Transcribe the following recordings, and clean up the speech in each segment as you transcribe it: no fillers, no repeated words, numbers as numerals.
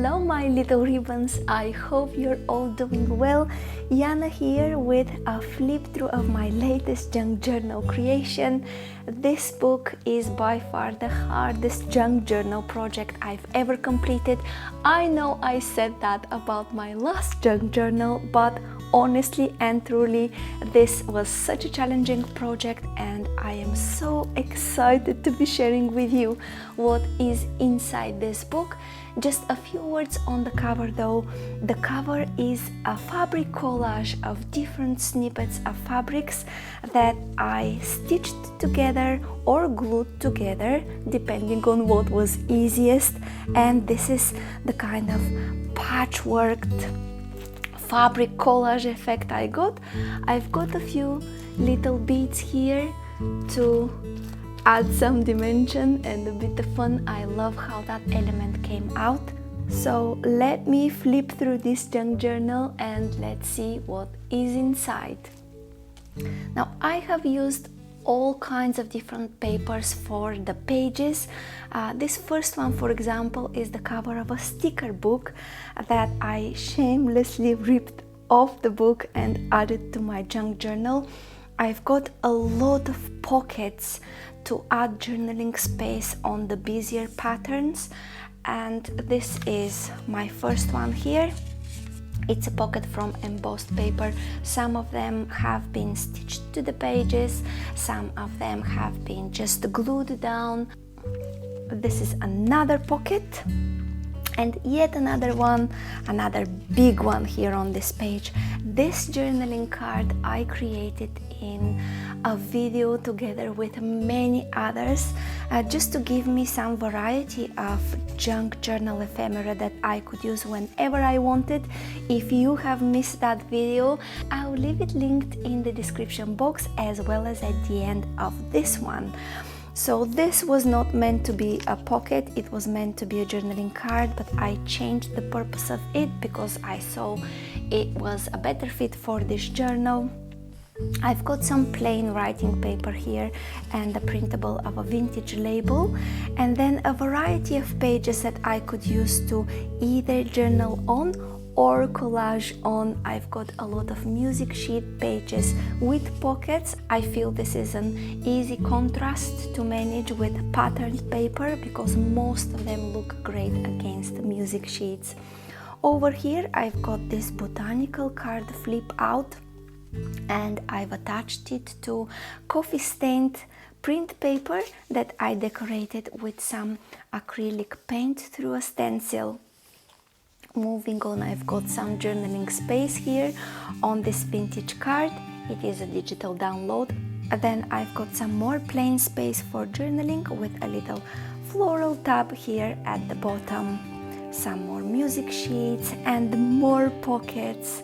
Hello my little ribbons, I hope you're all doing well. Yana here with a flip through of my latest junk journal creation. This book is by far the hardest junk journal project I've ever completed. I know I said that about my last junk journal, but honestly and truly this was such a challenging project, and I am so excited to be sharing with you what is inside this book. Just a few words on the cover though. The cover is a fabric collage of different snippets of fabrics that I stitched together or glued together depending on what was easiest, and this is the kind of patchworked fabric collage effect I got. I've got a few little beads here to add some dimension and a bit of fun. I love how that element came out. So let me flip through this junk journal and let's see what is inside. Now I have used all kinds of different papers for the pages. This first one, for example, is the cover of a sticker book that I shamelessly ripped off the book and added to my junk journal. I've got a lot of pockets to add journaling space on the busier patterns, and this is my first one here. It's a pocket from embossed paper. Some of them have been stitched to the pages, some of them have been just glued down. This is another pocket, and yet another one, another big one here on this page. This journaling card I created in a video together with many others, just to give me some variety of junk journal ephemera that I could use whenever I wanted. If you have missed that video, I'll leave it linked in the description box as well as at the end of this one. So this was not meant to be a pocket, it was meant to be a journaling card, but I changed the purpose of it because I saw it was a better fit for this journal. I've got some plain writing paper here and a printable of a vintage label, and then a variety of pages that I could use to either journal on or collage on. I've got a lot of music sheet pages with pockets. I feel this is an easy contrast to manage with patterned paper because most of them look great against the music sheets. Over here I've got this botanical card flip out, and I've attached it to coffee stained print paper that I decorated with some acrylic paint through a stencil. Moving on, I've got some journaling space here on this vintage card. It is a digital download. And then I've got some more plain space for journaling with a little floral tab here at the bottom. Some more music sheets and more pockets.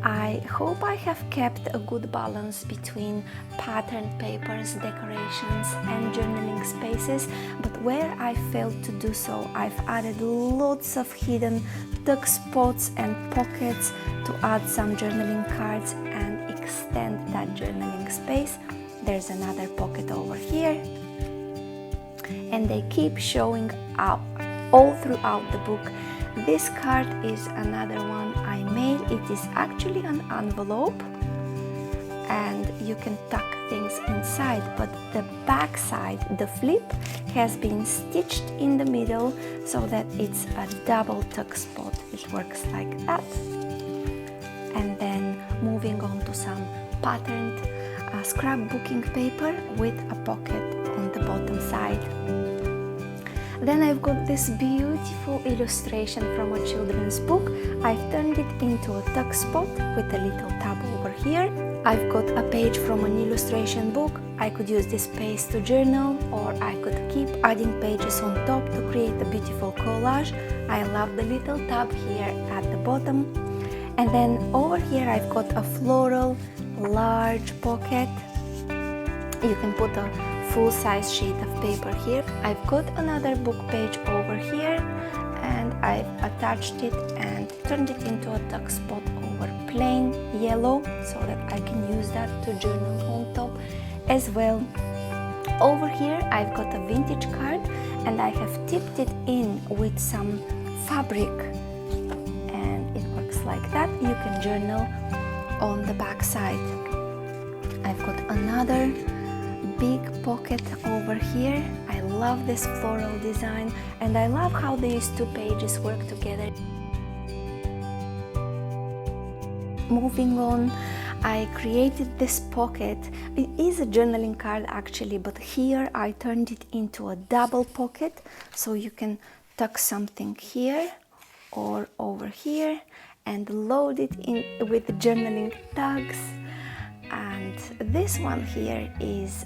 I hope I have kept a good balance between patterned papers, decorations and journaling spaces, but where I failed to do so, I've added lots of hidden tuck spots and pockets to add some journaling cards and extend that journaling space. There's another pocket over here, and they keep showing up all throughout the book. This card is another one I made. It is actually an envelope and you can tuck things inside, but the back side, the flip, has been stitched in the middle so that it's a double tuck spot. It works like that. And then moving on to some patterned scrapbooking paper with a pocket on the bottom side. Then I've got this beautiful illustration from a children's book. I've turned it into a tuck spot with a little tab over here. I've got a page from an illustration book. I could use this space to journal, or I could keep adding pages on top to create a beautiful collage. I love the little tab here at the bottom. And then over here I've got a floral large pocket. You can put a full-size sheet of paper here. I've got another book page over here, and I've attached it and turned it into a tuck spot over plain yellow so that I can use that to journal on top as well. Over here I've got a vintage card, and I have tipped it in with some fabric, and it works like that. You can journal on the back side. I've got another big pocket over here. I love this floral design, and I love how these two pages work together. Moving on, I created this pocket. It is a journaling card actually, but here I turned it into a double pocket, so you can tuck something here or over here and load it in with journaling tags. And this one here is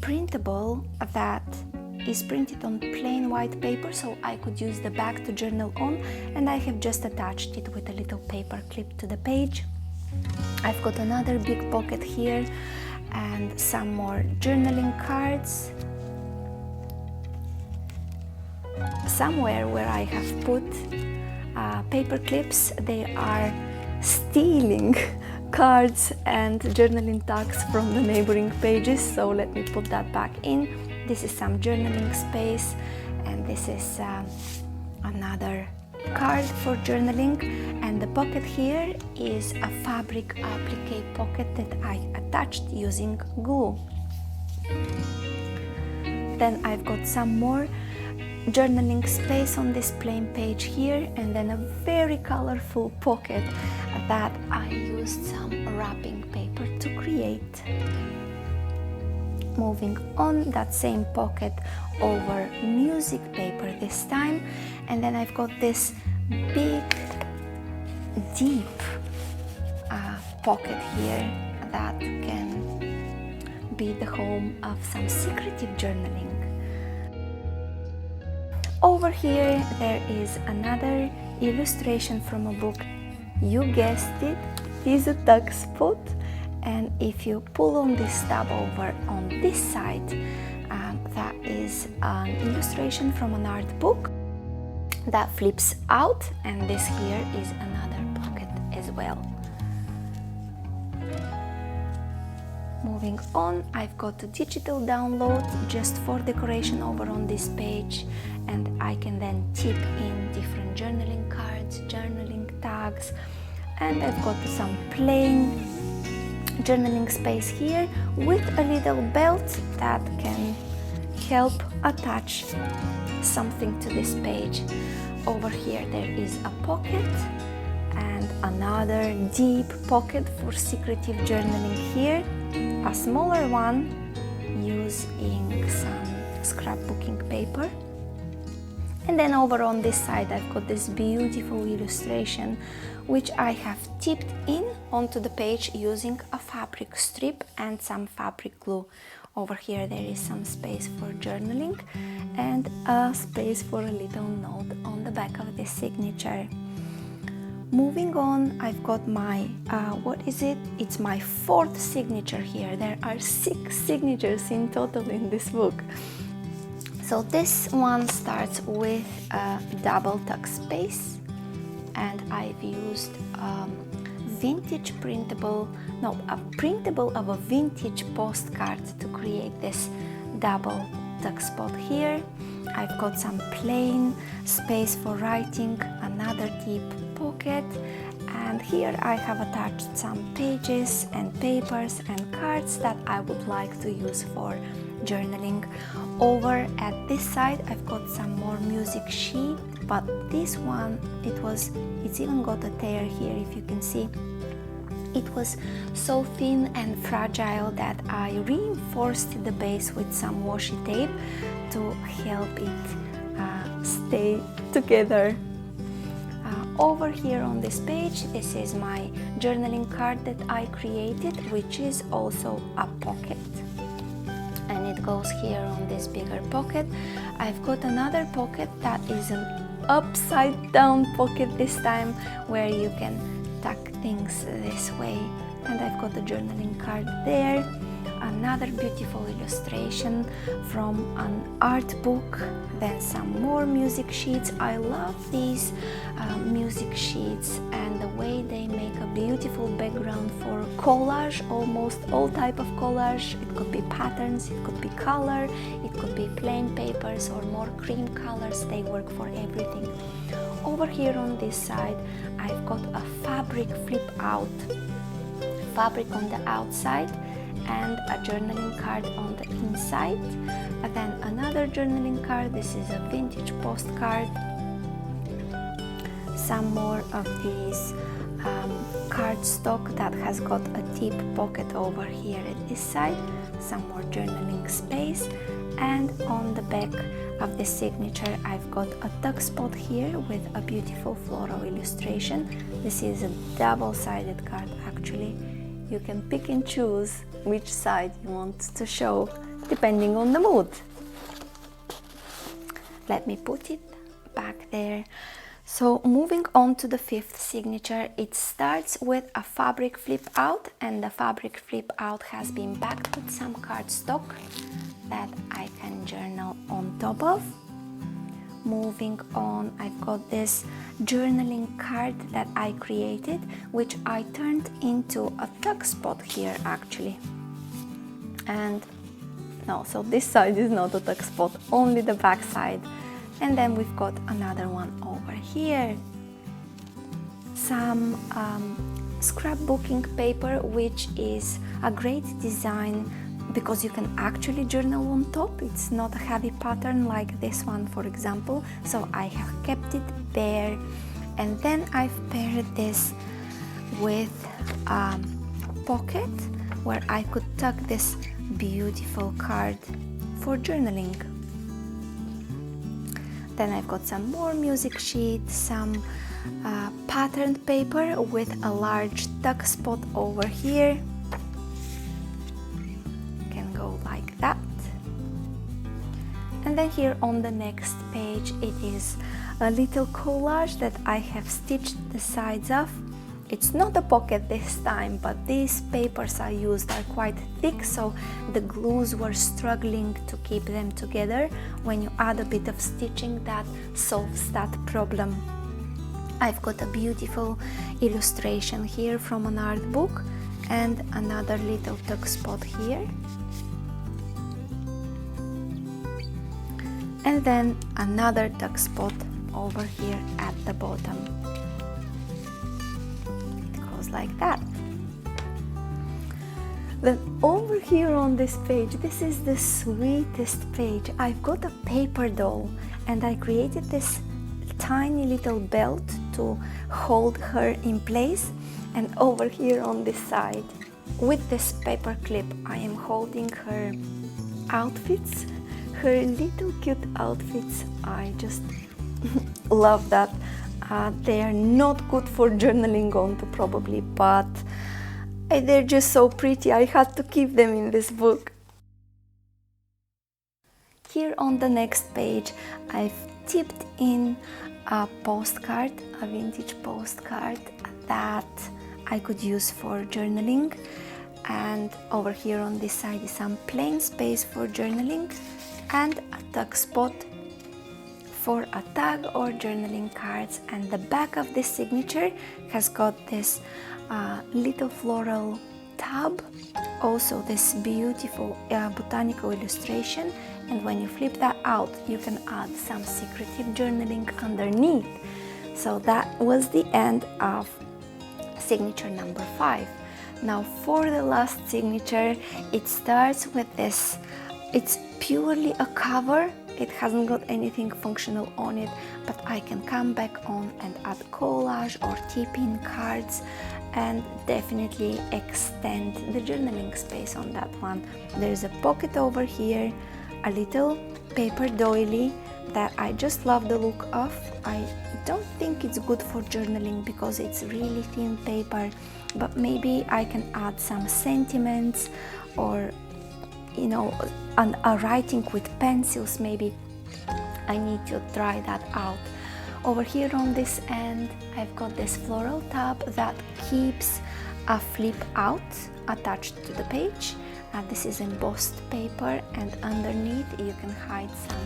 printable, that is printed on plain white paper, so I could use the back to journal on, and I have just attached it with a little paper clip to the page. I've got another big pocket here and some more journaling cards. Somewhere where I have put paper clips, they are stealing cards and journaling tags from the neighboring pages, so let me put that back in. This is some journaling space, and this is another card for journaling, and the pocket here is a fabric applique pocket that I attached using glue. Then I've got some more journaling space on this plain page here, and then a very colorful pocket that I used some wrapping paper to create. Moving on, that same pocket over music paper this time, and then I've got this big deep pocket here that can be the home of some secretive journaling. Over here there is another illustration from a book. You guessed it, it is a tuck spot, and if you pull on this tab over on this side, that is an illustration from an art book that flips out, and this here is another pocket as well. Moving on, I've got a digital download just for decoration over on this page, and I can then tip in different journaling cards, journaling tags, and I've got some plain journaling space here with a little belt that can help attach something to this page. Over here there is a pocket and another deep pocket for secretive journaling here, a smaller one using some scrapbooking paper. And then over on this side I've got this beautiful illustration which I have tipped in onto the page using a fabric strip and some fabric glue. Over here there is some space for journaling and a space for a little note on the back of this signature. Moving on, I've got my, what is it? It's my fourth signature here. There are 6 signatures in total in this book. So this one starts with a double tuck space, and I've used vintage printable, no, a printable of a vintage postcard to create this double tuck spot here. I've got some plain space for writing, another deep pocket, and here I have attached some pages and papers and cards that I would like to use for journaling. Over at this side I've got some more music sheet, but this one, it's even got a tear here, if you can see. It was so thin and fragile that I reinforced the base with some washi tape to help it stay together. Over here on this page, this is my journaling card that I created, which is also a pocket, and it goes here on this bigger pocket. I've got another pocket that is an upside down pocket this time, where you can tuck things this way, and I've got a journaling card there. Another beautiful illustration from an art book, then some more music sheets. I love these music sheets and the way they make a beautiful background for collage, almost all type of collage. It could be patterns, it could be color, it could be plain papers or more cream colors. They work for everything. over here on this side I've got a fabric flip out, fabric on the outside and a journaling card on the inside, and then another journaling card. This is a vintage postcard, some more of these cardstock that has got a deep pocket over here at this side, some more journaling space, and on the back of the signature I've got a tuck spot here with a beautiful floral illustration. This is a double-sided card actually. You can pick and choose which side you want to show depending on the mood. Let me put it back there. So moving on to the fifth signature, it starts with a fabric flip out, and the fabric flip out has been backed with some cardstock that I can journal on top of. Moving on, I've got this journaling card that I created, which I turned into a tuck spot here actually. And no, so this side is not a tuck spot, only the back side. And then we've got another one over here, some scrapbooking paper, which is a great design because you can actually journal on top. It's not a heavy pattern like this one, for example, so I have kept it bare. And then I've paired this with a pocket where I could tuck this beautiful card for journaling. Then I've got some more music sheets, some patterned paper with a large tuck spot over here. Can go like that. And then here on the next page it is a little collage that I have stitched the sides of. It's not a pocket this time, but these papers I used are quite thick, so the glues were struggling to keep them together. When you add a bit of stitching, that solves that problem. I've got a beautiful illustration here from an art book and another little tuck spot here. And then another tuck spot over here at the bottom. Like that. Then over here on this page, this is the sweetest page. I've got a paper doll and I created this tiny little belt to hold her in place, and over here on this side with this paper clip I am holding her outfits, her little cute outfits. I just love that. They are not good for journaling onto probably, but they're just so pretty. I had to keep them in this book. Here on the next page, I've tipped in a postcard, a vintage postcard that I could use for journaling. And over here on this side is some plain space for journaling and a tuck spot for a tag or journaling cards. And the back of this signature has got this little floral tab, also this beautiful botanical illustration, and when you flip that out you can add some secretive journaling underneath. So that was the end of signature number 5. Now for the last signature, it starts with this. It's purely a cover. It hasn't got anything functional on it, but I can come back on and add collage or tip-in cards and definitely extend the journaling space on that one. There's a pocket over here, a little paper doily that I just love the look of. I don't think it's good for journaling because it's really thin paper, but maybe I can add some sentiments or a writing with pencils maybe. I need to try that out. Over here on this end, I've got this floral tab that keeps a flip out attached to the page. This is embossed paper, and underneath you can hide some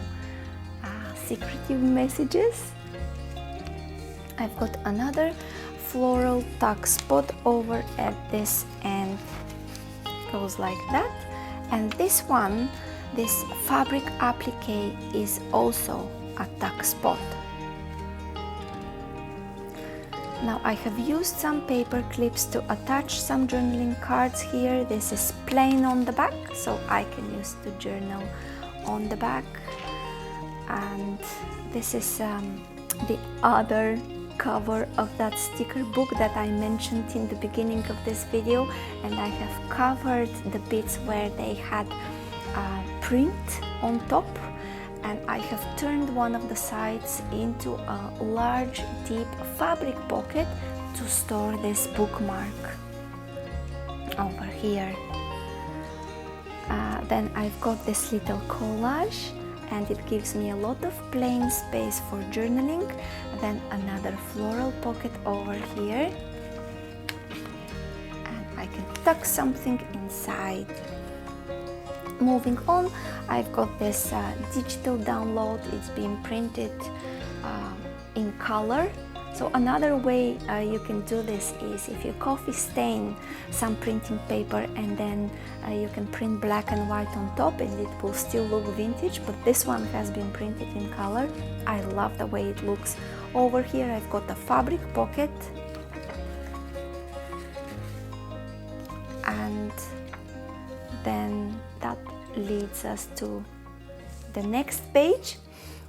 secretive messages. I've got another floral tuck spot over at this end. Goes like that. And this one, this fabric applique, is also a tuck spot. Now I have used some paper clips to attach some journaling cards here. This is plain on the back, so I can use to journal on the back. And this is the other cover of that sticker book that I mentioned in the beginning of this video, and I have covered the bits where they had print on top, and I have turned one of the sides into a large deep fabric pocket to store this bookmark over here. Then I've got this little collage, and it gives me a lot of plain space for journaling. Then another floral pocket over here, and I can tuck something inside. Moving on, I've got this digital download. It's been printed in color. So another way you can do this is if you coffee stain some printing paper, and then you can print black and white on top, and it will still look vintage, but this one has been printed in color. I love the way it looks. Over here I've got a fabric pocket, and then that leads us to the next page,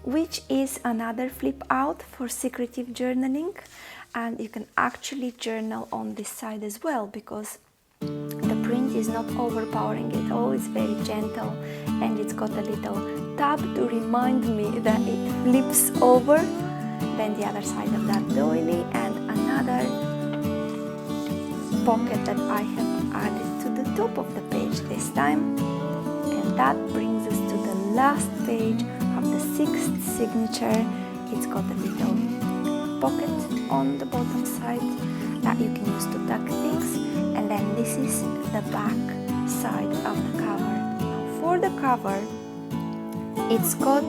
which is another flip out for secretive journaling. And you can actually journal on this side as well, because the print is not overpowering at all. It's very gentle, and it's got a little tab to remind me that it flips over. Then the other side of that doily, and another pocket that I have added to the top of the page this time. And that brings us to the last page of the 6th signature. It's got a little pocket on the bottom side that you can use to tuck things, and then this is the back side of the cover. Now for the cover, it's got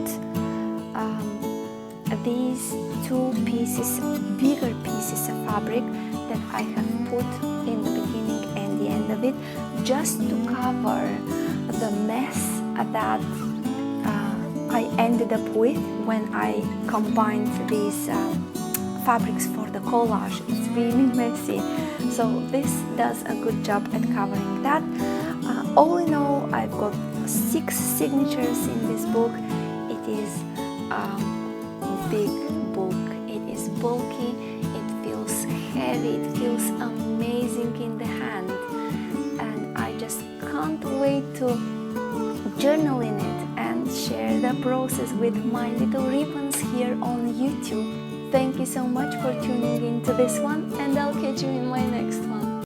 these two pieces, bigger pieces of fabric that I have put in the beginning and the end of it, just to cover the mess that I ended up with when I combined these fabrics for the collage. It's really messy, so this does a good job at covering that. All in all, I've got 6 signatures in this book. It is a big book. It is bulky, it feels heavy, it feels amazing in the hand, and I just can't wait to journal in it and share the process with my little ribbons here on YouTube. Thank you so much for tuning in to this one, and I'll catch you in my next one.